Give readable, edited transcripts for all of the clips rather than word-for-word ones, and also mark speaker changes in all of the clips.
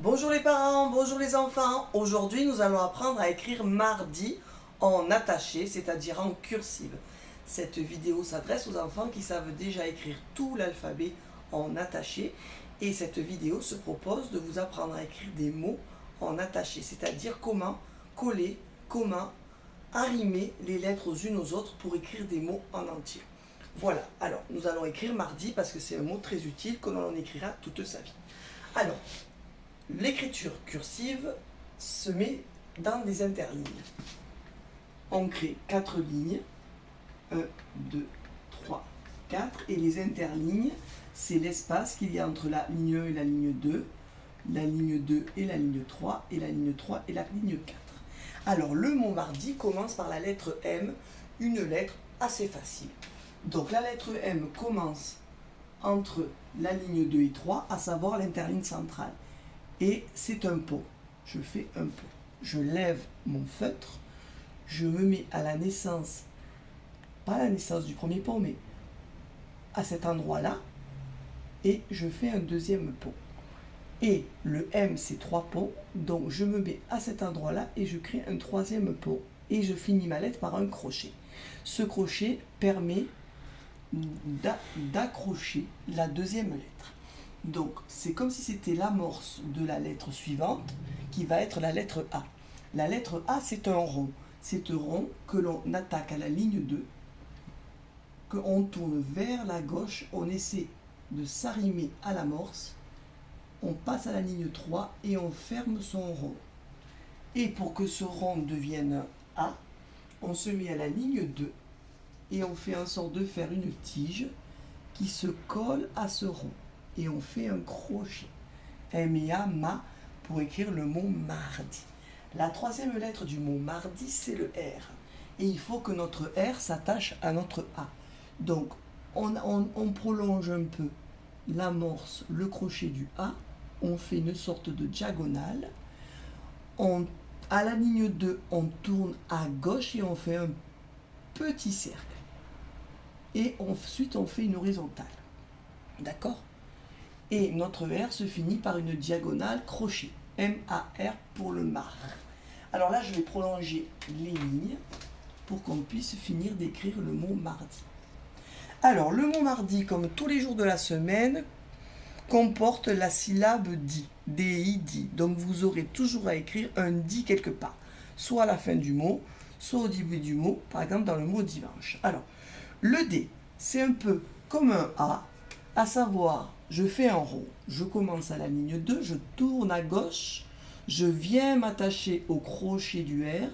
Speaker 1: Bonjour les parents, bonjour les enfants. Aujourd'hui, nous allons apprendre à écrire mardi en attaché, c'est-à-dire en cursive. Cette vidéo s'adresse aux enfants qui savent déjà écrire tout l'alphabet en attaché. Et cette vidéo se propose de vous apprendre à écrire des mots en attaché, c'est-à-dire comment coller, comment arrimer les lettres aux unes aux autres pour écrire des mots en entier. Voilà, alors nous allons écrire mardi parce que c'est un mot très utile que l'on écrira toute sa vie. Alors, l'écriture cursive se met dans des interlignes. On crée 4 lignes, 1, 2, 3, 4, et les interlignes, c'est l'espace qu'il y a entre la ligne 1 et la ligne 2, la ligne 2 et la ligne 3, et la ligne 3 et la ligne 4. Alors, le mot mardi commence par la lettre M, une lettre assez facile. Donc, la lettre M commence entre la ligne 2 et 3, à savoir l'interligne centrale. Et c'est un pot. Je fais un pot. Je lève mon feutre, je me mets à la naissance, pas la naissance du premier pot, mais à cet endroit-là, et je fais un deuxième pot. Et le M, c'est 3 pots, donc je me mets à cet endroit-là et je crée un troisième pot. Et je finis ma lettre par un crochet. Ce crochet permet d'accrocher la deuxième lettre. Donc, c'est comme si c'était l'amorce de la lettre suivante, qui va être la lettre A. La lettre A, c'est un rond. C'est un rond que l'on attaque à la ligne 2, qu'on tourne vers la gauche, on essaie de s'arrimer à l'amorce, on passe à la ligne 3 et on ferme son rond. Et pour que ce rond devienne un A, on se met à la ligne 2 et on fait en sorte de faire une tige qui se colle à ce rond. Et on fait un crochet. M et A, ma, pour écrire le mot mardi. La troisième lettre du mot mardi, c'est le R. Et il faut que notre R s'attache à notre A. Donc, on prolonge un peu l'amorce, le crochet du A. On fait une sorte de diagonale. À la ligne 2, on tourne à gauche et on fait un petit cercle. Et ensuite, on fait une horizontale. D'accord ? Et notre R se finit par une diagonale crochet. M-A-R pour le mar. Alors là, je vais prolonger les lignes pour qu'on puisse finir d'écrire le mot mardi. Alors, le mot mardi, comme tous les jours de la semaine, comporte la syllabe di. D-I-di. Donc, vous aurez toujours à écrire un di quelque part. Soit à la fin du mot, soit au début du mot, par exemple dans le mot dimanche. Alors, le D, c'est un peu comme un A, à savoir, je fais un rond, je commence à la ligne 2, je tourne à gauche, je viens m'attacher au crochet du R,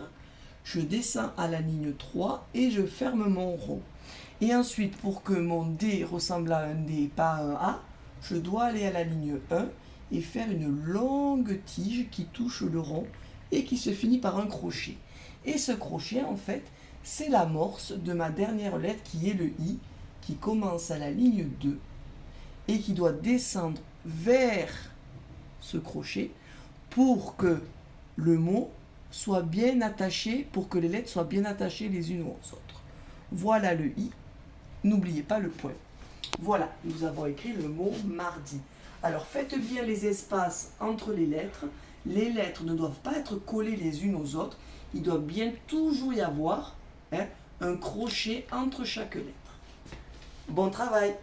Speaker 1: je descends à la ligne 3 et je ferme mon rond. Et ensuite, pour que mon D ressemble à un D et pas à un A, je dois aller à la ligne 1 et faire une longue tige qui touche le rond et qui se finit par un crochet. Et ce crochet, en fait, c'est l'amorce de ma dernière lettre qui est le I, qui commence à la ligne 2 et qui doit descendre vers ce crochet pour que le mot soit bien attaché, pour que les lettres soient bien attachées les unes aux autres. Voilà le I. N'oubliez pas le point. Voilà, nous avons écrit le mot mardi. Alors faites bien les espaces entre les lettres. Les lettres ne doivent pas être collées les unes aux autres. Il doit bien toujours y avoir un crochet entre chaque lettre. Bon travail!